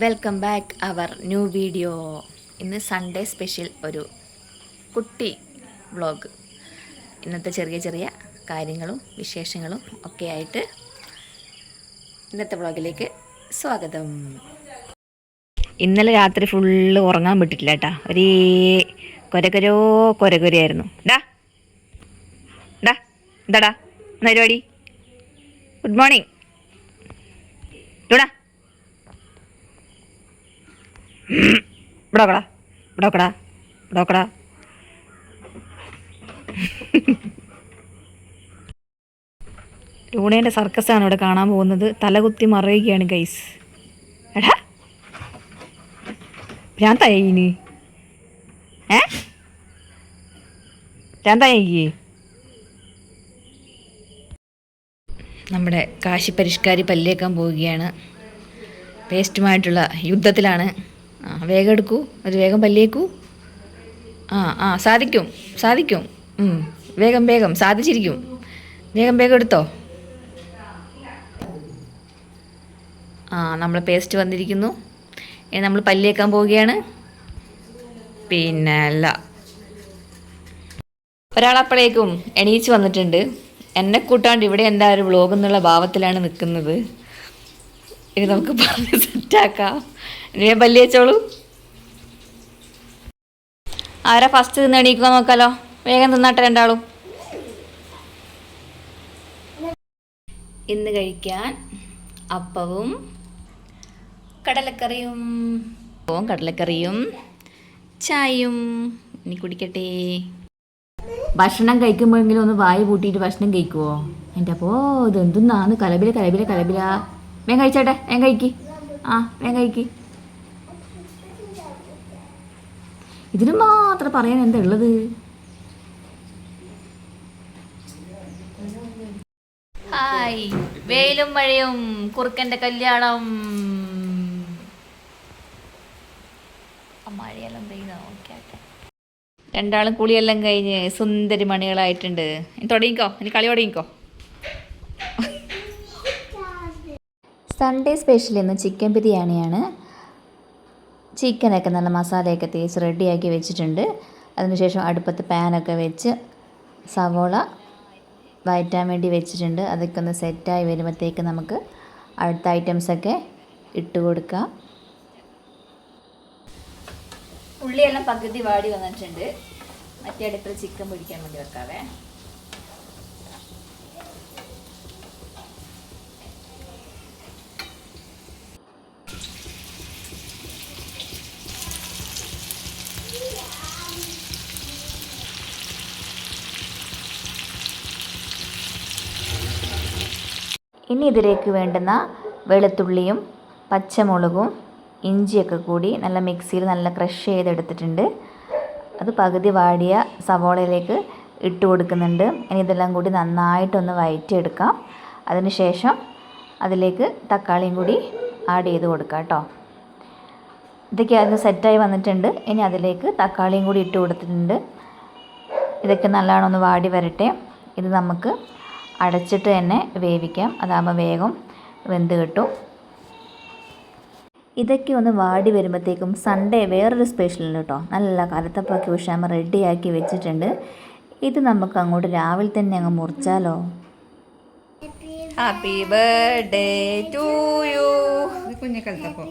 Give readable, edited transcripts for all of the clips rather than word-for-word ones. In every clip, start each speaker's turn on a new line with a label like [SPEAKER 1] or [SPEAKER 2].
[SPEAKER 1] Welcome back our new video. ഇന്ന് Sunday special ഒരു കുട്ടി വ്ളോഗ്. ഇന്നത്തെ ചെറിയ ചെറിയ കാര്യങ്ങളും വിശേഷങ്ങളും ഒക്കെ ആയിട്ട് ഇന്നത്തെ വ്ളോഗിലേക്ക് സ്വാഗതം. ഇന്നലെ രാത്രി ഫുള്ള് ഉറങ്ങാൻ പറ്റില്ല കേട്ടാ. ഒരേ കൊരകൊരയായിരുന്നു. ഡാ ഡാ എന്താടാ പരിപാടി? Good morning. ഡൂടാ ഇവിടോക്കടാ ഇവിടോക്കടാ ഇവിടോക്കടാ. ലൂണേൻ്റെ സർക്കസാണ് ഇവിടെ കാണാൻ പോകുന്നത്. തലകുത്തി മറിയുകയാണ് ഗൈസ്. എടാ ഭ്രാന്തായിന് ഭ്രാന്തായി. നമ്മുടെ കാശി പരിഷ്കാരി പല്ലേക്കാൻ പോവുകയാണ്. പേസ്റ്റുമായിട്ടുള്ള യുദ്ധത്തിലാണ്. വേഗം എടുക്കൂ, ഒരു വേഗം പല്ലേക്കൂ. സാധിക്കും. വേഗം സാധിച്ചിരിക്കും. വേഗം എടുത്തോ. നമ്മൾ പേസ്റ്റ് വന്നിരിക്കുന്നു. ഇനി നമ്മൾ പല്ലേക്കാൻ പോവുകയാണ്. പിന്നെ അല്ല, ഒരാളപ്പോഴേക്കും എണീച്ച് വന്നിട്ടുണ്ട്. എന്നെ കൂട്ടാണ്ട് ഇവിടെ എന്താ ഒരു വ്ളോഗ് എന്നുള്ള ഭാവത്തിലാണ് നിൽക്കുന്നത്. ഇനി നമുക്ക് പറഞ്ഞ് സെറ്റാക്കാം. ഇനി പല്ല് വെച്ചോളൂ. ആരാ ഫസ്റ്റ് തിന്ന് എണീക്കുക നോക്കാലോ. വേഗം തിന്നാട്ടെ രണ്ടാളും. ഇന്ന് കഴിക്കാൻ അപ്പവും കടലക്കറിയും ചായയും. ഇനി കുടിക്കട്ടെ. ഭക്ഷണം കഴിക്കുമ്പോഴെങ്കിലും ഒന്ന് വായ പൂട്ടിയിട്ട് ഭക്ഷണം കഴിക്കുമോ? എൻ്റെ അപ്പോൾ ഇതെന്തുന്നാന്ന് കലബില. വേഗം കഴിച്ചോട്ടെ, വേഗം കഴിക്ക്. വേഗം കഴിക്ക്. ഇതിന് മാത്രം പറയാൻ എന്താ ഉള്ളത്? ഹായ്, വെയിലും മഴയും, കുറുക്കൻ്റെ കല്യാണം. മഴയെല്ലാം പെയ്യുന്നോ? ഓക്കെ. രണ്ടാളും കുളിയെല്ലാം കഴിഞ്ഞ് സുന്ദരി മണികളായിട്ടുണ്ട്. ഇനി തുടങ്ങിക്കോ, ഇനി കളി തുടങ്ങിക്കോ. സൺഡേ സ്പെഷ്യൽ ഇന്ന് ചിക്കൻ ബിരിയാണിയാണ്. ചിക്കനൊക്കെ നല്ല മസാലയൊക്കെ തേച്ച് റെഡിയാക്കി വെച്ചിട്ടുണ്ട്. അതിനുശേഷം അടുപ്പത്ത് പാനൊക്കെ വെച്ച് സവോള വഴറ്റാൻ വേണ്ടി വെച്ചിട്ടുണ്ട്. അതൊക്കെ ഒന്ന് സെറ്റായി വരുമ്പോഴത്തേക്ക് നമുക്ക് അടുത്ത ഐറ്റംസൊക്കെ ഇട്ട് കൊടുക്കാം. ഉള്ളിയെല്ലാം പകുതി വാടി വന്നിട്ടുണ്ട്. മറ്റേ അടുപ്പിൽ ചിക്കൻ പൊരിക്കാൻ വേണ്ടി വെക്കാവേ. ഇനി ഇതിലേക്ക് വേണ്ടുന്ന വെളുത്തുള്ളിയും പച്ചമുളകും ഇഞ്ചിയൊക്കെ കൂടി നല്ല മിക്സിയിൽ നല്ല ക്രഷ് ചെയ്തെടുത്തിട്ടുണ്ട്. അത് പകുതി വാടിയ സവോളയിലേക്ക് ഇട്ട് കൊടുക്കുന്നുണ്ട്. ഇനി ഇതെല്ലാം കൂടി നന്നായിട്ടൊന്ന് വഴറ്റിയെടുക്കാം. അതിനുശേഷം അതിലേക്ക് തക്കാളിയും കൂടി ആഡ് ചെയ്ത് കൊടുക്കാം കേട്ടോ. ഇതൊക്കെ അത് സെറ്റായി വന്നിട്ടുണ്ട്. ഇനി അതിലേക്ക് തക്കാളിയും കൂടി ഇട്ട് കൊടുത്തിട്ടുണ്ട്. ഇതൊക്കെ നല്ലോണം ഒന്ന് വാടി വരട്ടെ. ഇത് നമുക്ക് അടച്ചിട്ട് തന്നെ വേവിക്കാം. അതാകുമ്പോൾ വേഗം വെന്ത് കിട്ടും. ഇതൊക്കെ ഒന്ന് വാടി വരുമ്പോഴത്തേക്കും സൺഡേ വേറൊരു സ്പെഷ്യലുണ്ട് കേട്ടോ. നല്ല കലത്തപ്പൊക്കെ ഉഷാമ റെഡിയാക്കി വെച്ചിട്ടുണ്ട്. ഇത് നമുക്ക് അങ്ങോട്ട് രാവിലെ തന്നെ അങ്ങ് മുറിച്ചാലോ. Happy birthday to you. കുഞ്ഞു കലത്തപ്പം.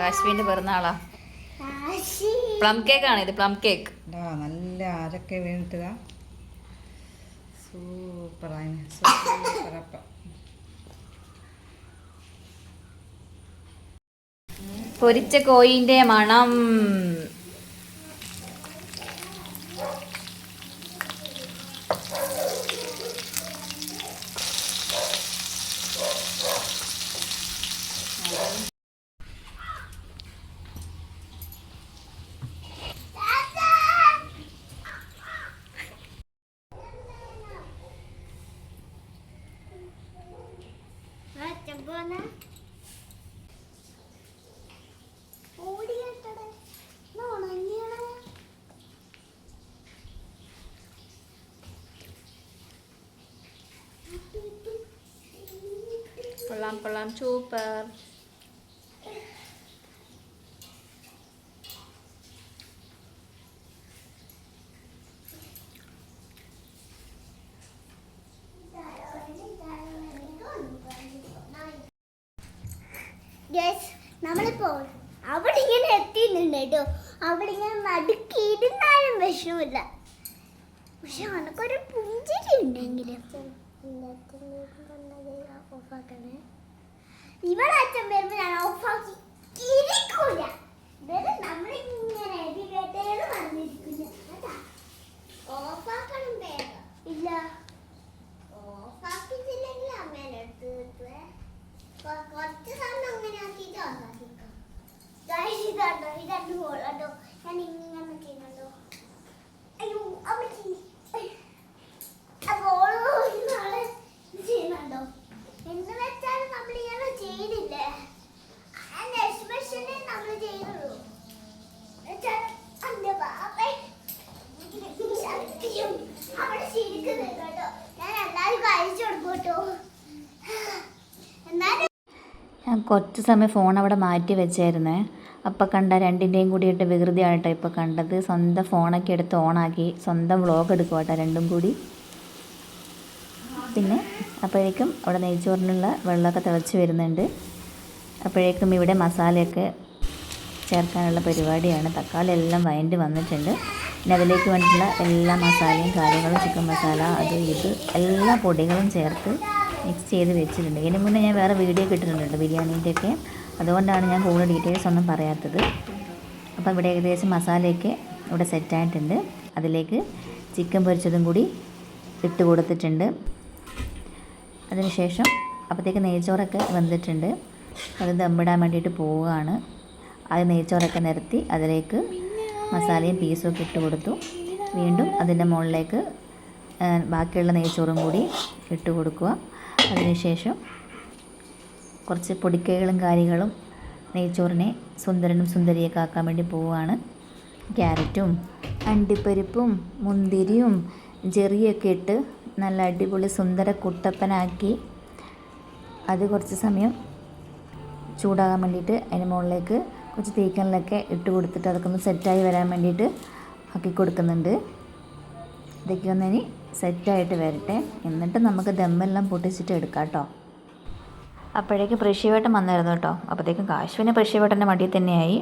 [SPEAKER 1] കാശ്മീരിന്റെ പിറന്നാളാ. പ്ലം കേക്കാണ് ഇത്. പ്ലം കേക്ക് നല്ല ആരൊക്കെ വീണിട്ടുക. സൂപ്പറാണ്. പൊരിച്ച കോഴിന്റെ മണം. കൊള്ളാം സൂപ്പർ.
[SPEAKER 2] നമ്മളിപ്പോൾ അവിടെ ഇങ്ങനെ എത്തിയിട്ടുണ്ട് കേട്ടോ. അവിടെ ഇങ്ങനെ നടുക്കിയിരുന്നാലും വിഷമില്ല. പക്ഷെ അനക്കൊരു പുഞ്ചിരി ഉണ്ടെങ്കിലും ഓഫാക്കണേ. ഇവിടെ അച്ഛൻ വരുമ്പോൾ ഞാൻ ഓഫാക്കി ഇരിക്കൂല. നമ്മളിങ്ങനെ എതിരേട്ടേന്ന് പറഞ്ഞിരിക്കുന്നു. ഓഫാക്കണം വേഗം. ഇല്ല, ഓഫാക്കിയില്ലെങ്കിൽ അമ്മേനെ എടുത്ത് കുറച്ച് സമയം അങ്ങനെ ആക്കിയിട്ട് ഓഫാക്കിക്കാം. ഇതാണ്ടോ ഇതണ്ട് പോളോ. ഞാൻ ഇങ്ങനെ ചെയ്യുന്നുണ്ടോ. അയ്യോ അമ്മച്ചി നാളെ ചെയ്യുന്നുണ്ടോ എന്ന് വെച്ചാൽ നമ്മൾ ഇങ്ങനെ ചെയ്തില്ലേ. എക്സ്പ്രഷനെ നമ്മൾ ചെയ്തുള്ളൂ. അന്റെ ബാബേ ശക്തിയും അവിടെ ശരിക്കുന്നത് കേട്ടോ. ഞാൻ എല്ലാവർക്കും അയച്ചു കൊടുക്കും കേട്ടോ. എന്നാലും
[SPEAKER 1] ഞാൻ കുറച്ച് സമയം ഫോൺ അവിടെ മാറ്റി വെച്ചായിരുന്നേ. അപ്പം കണ്ട രണ്ടിൻ്റെയും കൂടിയിട്ട് വികൃതിയായിട്ടോ ഇപ്പോൾ കണ്ടത്. സ്വന്തം ഫോണൊക്കെ എടുത്ത് ഓണാക്കി സ്വന്തം വ്ളോഗ് എടുക്കും കേട്ടോ രണ്ടും കൂടി. പിന്നെ അപ്പോഴേക്കും അവിടെ നെയ്ച്ചോറിനുള്ള വെള്ളമൊക്കെ തിളച്ച് വരുന്നുണ്ട്. അപ്പോഴേക്കും ഇവിടെ മസാലയൊക്കെ ചേർക്കാനുള്ള പരിപാടിയാണ്. തക്കാളി എല്ലാം വഴണ്ടി വന്നിട്ടുണ്ട്. പിന്നെ അതിലേക്ക് വേണ്ടിയിട്ടുള്ള എല്ലാ മസാലയും കാര്യങ്ങളും, ചിക്കൻ മസാല അത് ഇത് എല്ലാ പൊടികളും ചേർത്ത് മിക്സ് ചെയ്ത് വെച്ചിട്ടുണ്ട്. ഇതിന് മുന്നേ ഞാൻ വേറെ വീഡിയോ ഇട്ടിട്ടുണ്ട് ബിരിയാണീൻ്റെയൊക്കെ. അതുകൊണ്ടാണ് ഞാൻ കൂടുതൽ ഡീറ്റെയിൽസ് ഒന്നും പറയാത്തത്. അപ്പോൾ ഇവിടെ ഏകദേശം മസാലയൊക്കെ ഇവിടെ സെറ്റായിട്ടുണ്ട്. അതിലേക്ക് ചിക്കൻ പൊരിച്ചതും കൂടി ഇട്ട് കൊടുത്തിട്ടുണ്ട്. അതിനുശേഷം അപ്പോഴത്തേക്ക് നെയ്ച്ചോറൊക്കെ വെന്തിട്ടുണ്ട്. അത് ദമ്മിടാൻ വേണ്ടിയിട്ട് പോവുകയാണ്. അത് നെയ്ച്ചോറൊക്കെ നിരത്തി അതിലേക്ക് മസാലയും പീസും ഒക്കെ ഇട്ട് കൊടുത്തു. വീണ്ടും അതിൻ്റെ മുകളിലേക്ക് ബാക്കിയുള്ള നെയ്ച്ചോറും കൂടി ഇട്ട് കൊടുക്കുക. അതിനുശേഷം കുറച്ച് പൊടിക്കൈകളും കാര്യങ്ങളും നെയ്ച്ചോറിനെ സുന്ദരനും സുന്ദരിയൊക്കെ ആക്കാൻ വേണ്ടി പോവുകയാണ്. ക്യാരറ്റും അണ്ടിപ്പരിപ്പും മുന്തിരിയും ജെറിയൊക്കെ ഇട്ട് നല്ല അടിപൊളി സുന്ദര കുട്ടപ്പനാക്കി അത് കുറച്ച് സമയം ചൂടാകാൻ വേണ്ടിയിട്ട് അതിന് മുകളിലേക്ക് കുറച്ച് തീക്കനലൊക്കെ ഇട്ട് കൊടുത്തിട്ട് അതൊക്കെ ഒന്ന് സെറ്റായി വരാൻ വേണ്ടിയിട്ട് ആക്കി കൊടുക്കുന്നുണ്ട്. ഇതൊക്കെ ഒന്നിനി സെറ്റായിട്ട് വരട്ടെ. എന്നിട്ട് നമുക്ക് ദമ്മെല്ലാം പൊട്ടിച്ചിട്ട് എടുക്കാം കേട്ടോ. അപ്പോഴേക്കും പ്രഷ്യവേട്ടൻ വന്നായിരുന്നു കേട്ടോ. അപ്പോഴത്തേക്കും കാശുവിന് പ്രഷ്യവേട്ടൻ്റെ മടിയിൽ തന്നെയായി.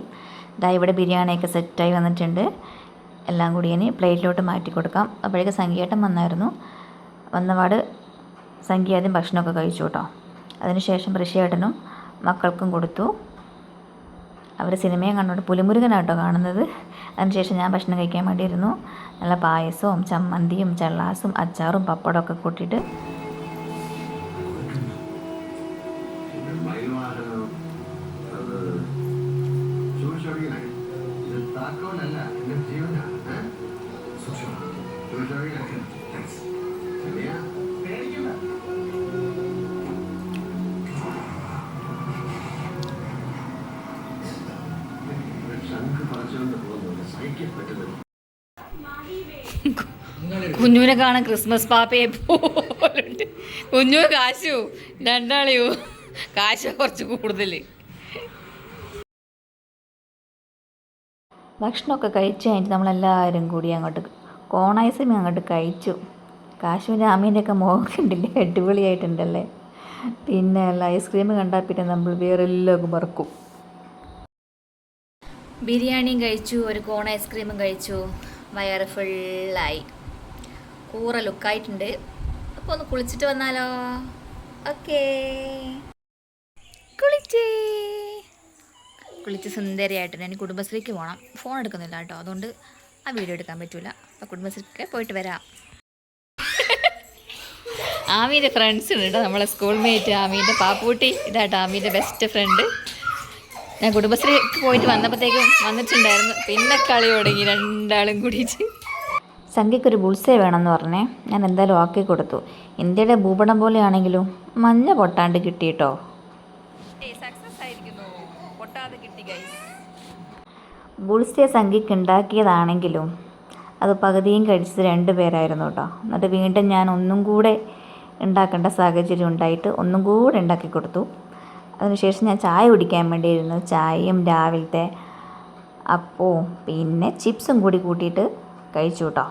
[SPEAKER 1] ഇതാ ഇവിടെ ബിരിയാണിയൊക്കെ സെറ്റായി വന്നിട്ടുണ്ട്. എല്ലാം കൂടി ഇനി പ്ലേറ്റിലോട്ട് മാറ്റി കൊടുക്കാം. അപ്പോഴേക്കും സംഗീതം വന്നായിരുന്നു. വന്നപാട് സംഗീത ആദ്യം ഭക്ഷണമൊക്കെ കഴിച്ചു കേട്ടോ. അതിനുശേഷം പ്രഷ്യവേട്ടനും മക്കൾക്കും കൊടുത്തു. അവർ സിനിമയും കണ്ടുകൊണ്ട് പുലിമുരുകനാട്ടോ കാണുന്നത്. അതിനുശേഷം ഞാൻ ഭക്ഷണം കഴിക്കാൻ വേണ്ടിയിരുന്നു. നല്ല പായസവും ചമ്മന്തിയും ചള്ളാസും അച്ചാറും പപ്പടമൊക്കെ കൂട്ടിയിട്ട് കുഞ്ഞുവിനെ കാണാൻ ക്രിസ്മസ് പാപ്പയെ പോലുണ്ട്. കുഞ്ഞു കാശു രണ്ടാളിയോ കാശ് കുറച്ച് കൂടുതൽ. ഭക്ഷണമൊക്കെ കഴിച്ച് കഴിഞ്ഞിട്ട് നമ്മളെല്ലാവരും കൂടി അങ്ങോട്ട് കോണൈസും അങ്ങോട്ട് കഴിച്ചു. കാശുവിൻ്റെ അമ്മീൻ്റെയൊക്കെ മുഖമുണ്ടല്ലേ അടിപൊളിയായിട്ടുണ്ടല്ലേ. പിന്നെ ഐസ്ക്രീം കണ്ടാൽ പിന്നെ നമ്മൾ വേറെ എല്ലാം മറക്കും. ബിരിയാണിയും കഴിച്ചു, ഒരു കോൺ ഐസ്ക്രീമും കഴിച്ചു. വയറ് ഫുള്ളായി. കൂറ ലുക്കായിട്ടുണ്ട്. അപ്പോൾ ഒന്ന് കുളിച്ചിട്ട് വന്നാലോ? ഓക്കേ, കുളിച്ച് സുന്ദരിയായിട്ട് ഞാൻ കുടുംബശ്രീക്ക് പോകണം. ഫോൺ എടുക്കുന്നില്ല കേട്ടോ, അതുകൊണ്ട് ആ വീഡിയോ എടുക്കാൻ പറ്റില്ല. അപ്പോൾ കുടുംബശ്രീക്ക് പോയിട്ട് വരാം. ആമീൻ്റെ ഫ്രണ്ട്സ് ഉണ്ട് കേട്ടോ, നമ്മളെ സ്കൂൾ മേറ്റ് ആമീൻ്റെ പാപ്പൂട്ടി. ഇതാട്ടോ ആമീൻ്റെ ബെസ്റ്റ് ഫ്രണ്ട്. ഞാൻ കുടുംബശ്രീക്ക് പോയിട്ട് വന്നപ്പോഴത്തേക്കും വന്നിട്ടുണ്ടായിരുന്നു. പിന്നെ കളി തുടങ്ങി രണ്ടാളും കൂടിയിട്ട്. സംഖ്യക്കൊരു ബുൾസേ വേണമെന്ന് പറഞ്ഞേ. ഞാൻ എന്തായാലും ആക്കി കൊടുത്തു. ഇന്ത്യയുടെ ഭൂപടം പോലെയാണെങ്കിലും മഞ്ഞ പൊട്ടാണ്ട് കിട്ടിയിട്ടോ. ബുൾസേ സംഖ്യക്ക് ഉണ്ടാക്കിയതാണെങ്കിലും അത് പകുതിയും കഴിച്ചത് 2 പേരായിരുന്നു കേട്ടോ. എന്നിട്ട് വീണ്ടും ഞാൻ ഒന്നും കൂടെ ഉണ്ടാക്കേണ്ട സാഹചര്യം ഉണ്ടായിട്ട് ഒന്നും കൂടെ ഉണ്ടാക്കി കൊടുത്തു. അതിനുശേഷം ഞാൻ ചായ കുടിക്കാൻ വേണ്ടിയിരുന്നു. ചായയും രാവിലത്തെ അപ്പവും പിന്നെ ചിപ്സും കൂടി കൂട്ടിയിട്ട് കഴിച്ചു കേട്ടോ.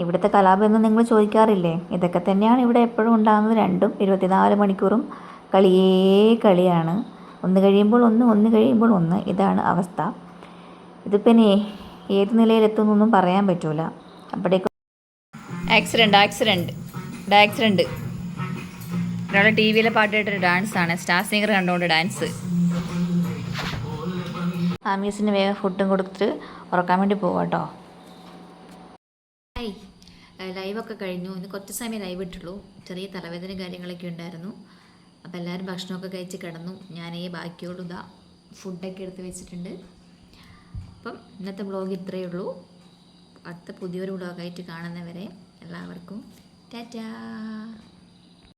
[SPEAKER 1] ഇവിടുത്തെ കലാപമൊന്നും നിങ്ങൾ ചോദിക്കാറില്ലേ? ഇതൊക്കെ തന്നെയാണ് ഇവിടെ എപ്പോഴും ഉണ്ടാകുന്നത്. രണ്ടും 24 മണിക്കൂറും കളിയാണ്. ഒന്ന് കഴിയുമ്പോൾ ഒന്ന്, ഒന്ന് കഴിയുമ്പോൾ ഒന്ന്. ഇതാണ് അവസ്ഥ. ഇതിപ്പോൾ ഇനി ഏത് നിലയിലെത്തുമെന്നൊന്നും പറയാൻ പറ്റൂല. അപ്പോഴേക്കും ആക്സിഡൻറ്റ് ഒരാളെ ടി വിയിലെ പാട്ട് കേട്ടൊരു ഡാൻസാണ്. സ്റ്റാർ സിംഗർ കണ്ടുകൊണ്ട് ഡാൻസ്. ആമീസിന് വേഗം ഫുഡും കൊടുത്തിട്ട് ഉറക്കാൻ വേണ്ടി പോവാം കേട്ടോ. ലൈവൊക്കെ കഴിഞ്ഞു. ഇന്ന് കുറച്ച് സമയം ലൈവ് ഇട്ടുള്ളൂ. ചെറിയ തലവേദന കാര്യങ്ങളൊക്കെ ഉണ്ടായിരുന്നു. അപ്പോൾ എല്ലാവരും ഭക്ഷണമൊക്കെ കഴിച്ച് കിടന്നു. ഞാൻ ഈ ബാക്കിയോട് ഫുഡൊക്കെ എടുത്ത് വെച്ചിട്ടുണ്ട്. അപ്പം ഇന്നത്തെ വ്ളോഗ് ഇത്രയേ ഉള്ളൂ. അടുത്ത പുതിയൊരു വ്ളോഗായിട്ട് കാണുന്നവരെ എല്ലാവർക്കും ടാറ്റാ.